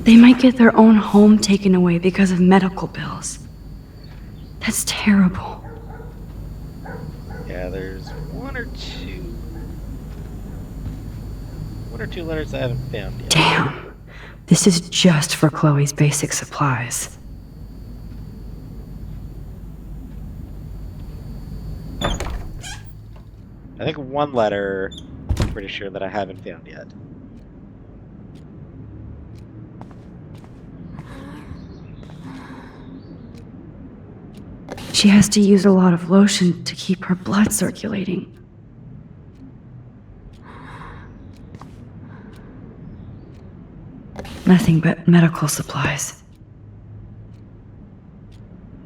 They might get their own home taken away because of medical bills. That's terrible. Yeah, there's one or two letters I haven't found yet. Damn. This is just for Chloe's basic supplies. I think one letter, I'm pretty sure that I haven't found yet. She has to use a lot of lotion to keep her blood circulating. Nothing but medical supplies.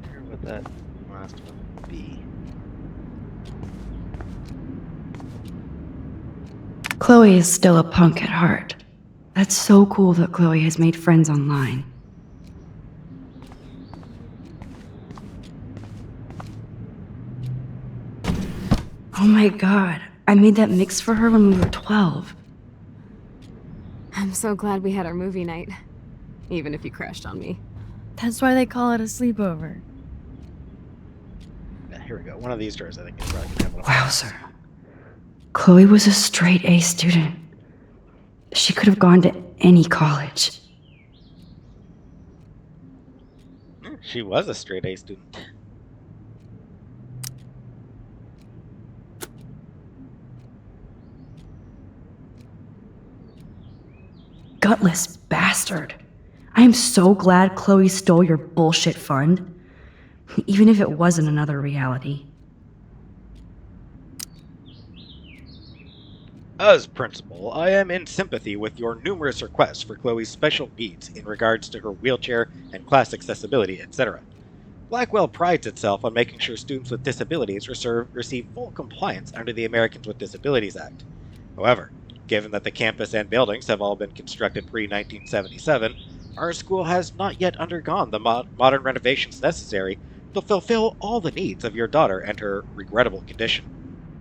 Where would that last one be? Chloe is still a punk at heart. That's so cool that Chloe has made friends online. Oh my god, I made that mix for her when we were 12. I'm so glad we had our movie night. Even if you crashed on me. That's why they call it a sleepover. Yeah, here we go. One of these drawers, I think, is probably gonna have one of Wowzer. Chloe was a straight A student. She could have gone to any college. She was a straight A student. Gutless bastard. I am so glad Chloe stole your bullshit fund. Even if it wasn't another reality. As principal, I am in sympathy with your numerous requests for Chloe's special needs in regards to her wheelchair and class accessibility, etc. Blackwell prides itself on making sure students with disabilities receive full compliance under the Americans with Disabilities Act. However, given that the campus and buildings have all been constructed pre-1977, our school has not yet undergone the modern renovations necessary to fulfill all the needs of your daughter and her regrettable condition.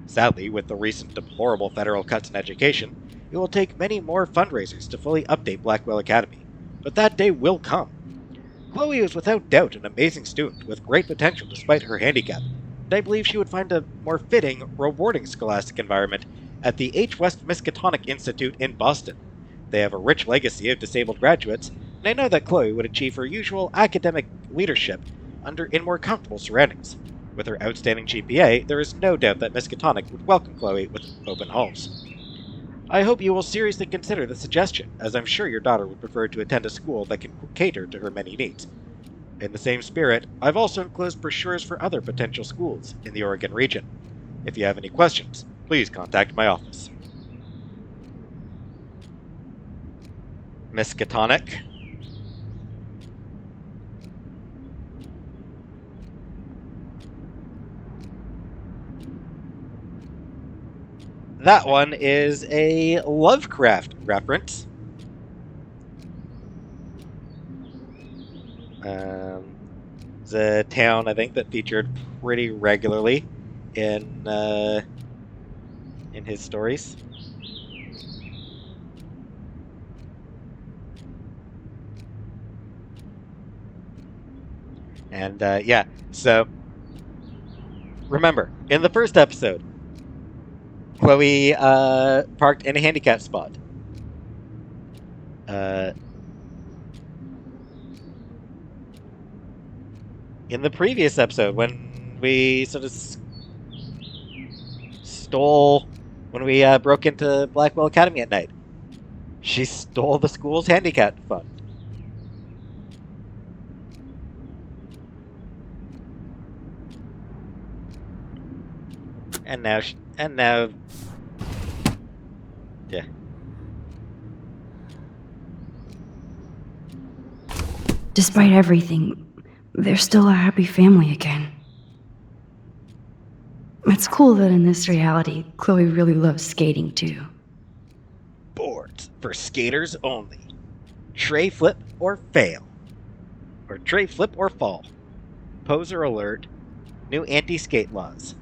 Sadly, with the recent deplorable federal cuts in education, it will take many more fundraisers to fully update Blackwell Academy, but that day will come. Chloe is without doubt an amazing student with great potential despite her handicap, and I believe she would find a more fitting, rewarding scholastic environment at the H. West Miskatonic Institute in Boston. They have a rich legacy of disabled graduates, and I know that Chloe would achieve her usual academic leadership in more comfortable surroundings. With her outstanding GPA, there is no doubt that Miskatonic would welcome Chloe with open arms. I hope you will seriously consider the suggestion, as I'm sure your daughter would prefer to attend a school that can cater to her many needs. In the same spirit, I've also enclosed brochures for other potential schools in the Oregon region. If you have any questions, please contact my office. Miskatonic. That one is a Lovecraft reference. It's a town, I think, that featured pretty regularly in his stories. And yeah, so remember, in the first episode, Chloe parked in a handicap spot. In the previous episode, when we sort of when we broke into Blackwell Academy at night, she stole the school's handicap fund. And now, yeah. Despite everything, they're still a happy family again. It's cool that in this reality, Chloe really loves skating too. Boards for skaters only. Tray flip or fail. Or tray flip or fall. Poser alert. New anti-skate laws.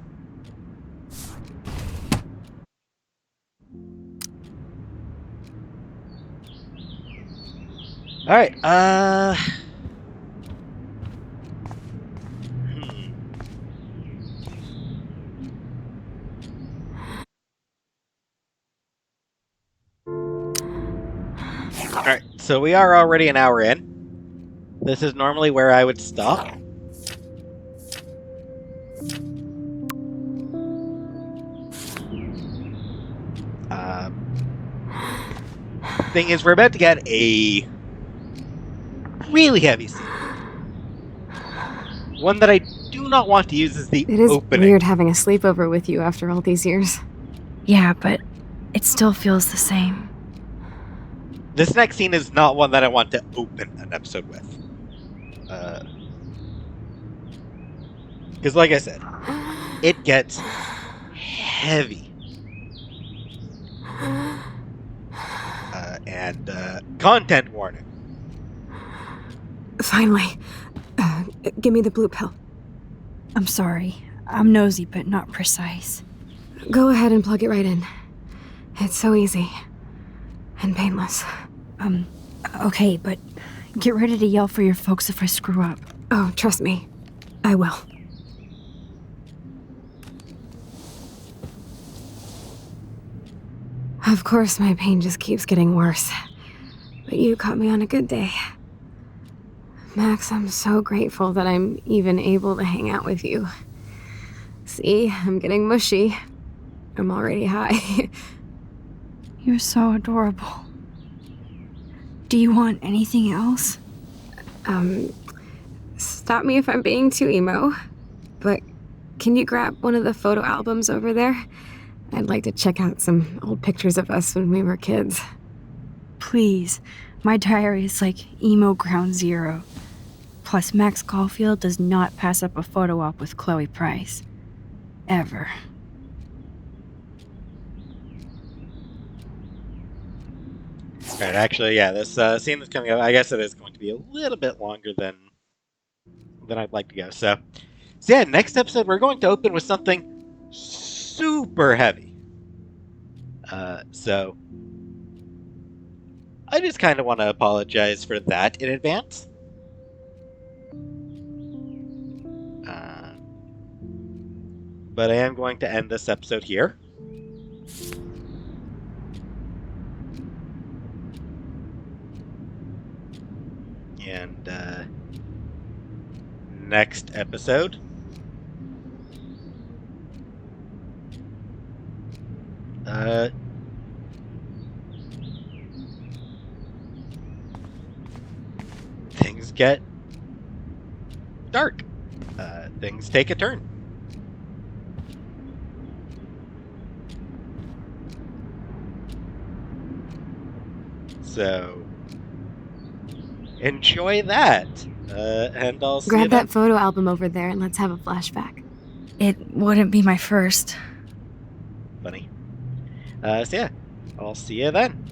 Alright, Alright, so we are already an hour in. This is normally where I would stop. Thing is, we're about to get a really heavy scene. One that I do not want to use as the It is opening. weird having a sleepover with you after all these years. Yeah, but it still feels the same. This next scene is not one that I want to open an episode with. Because like I said, it gets heavy. And content warning. Finally. Give me the blue pill. I'm sorry. I'm nosy, but not precise. Go ahead and plug it right in. It's so easy. And painless. Okay, but get ready to yell for your folks if I screw up. Oh, trust me. I will. Of course, my pain just keeps getting worse. But you caught me on a good day. Max, I'm so grateful that I'm even able to hang out with you. See, I'm getting mushy. I'm already high. You're so adorable. Do you want anything else? Stop me if I'm being too emo, but can you grab one of the photo albums over there? I'd like to check out some old pictures of us when we were kids. Please. My diary is like emo ground zero. Plus, Max Caulfield does not pass up a photo op with Chloe Price. Ever. Alright, actually, yeah, this scene that's coming up, I guess it is going to be a little bit longer than I'd like to go. So yeah, next episode we're going to open with something super heavy. So I just kind of want to apologize for that in advance. But I am going to end this episode here. And next episode, things get dark. Things take a turn. So enjoy that. And I'll see you Grab that then. photo album over there and let's have a flashback. It wouldn't be my first. Funny. So yeah, I'll see you then.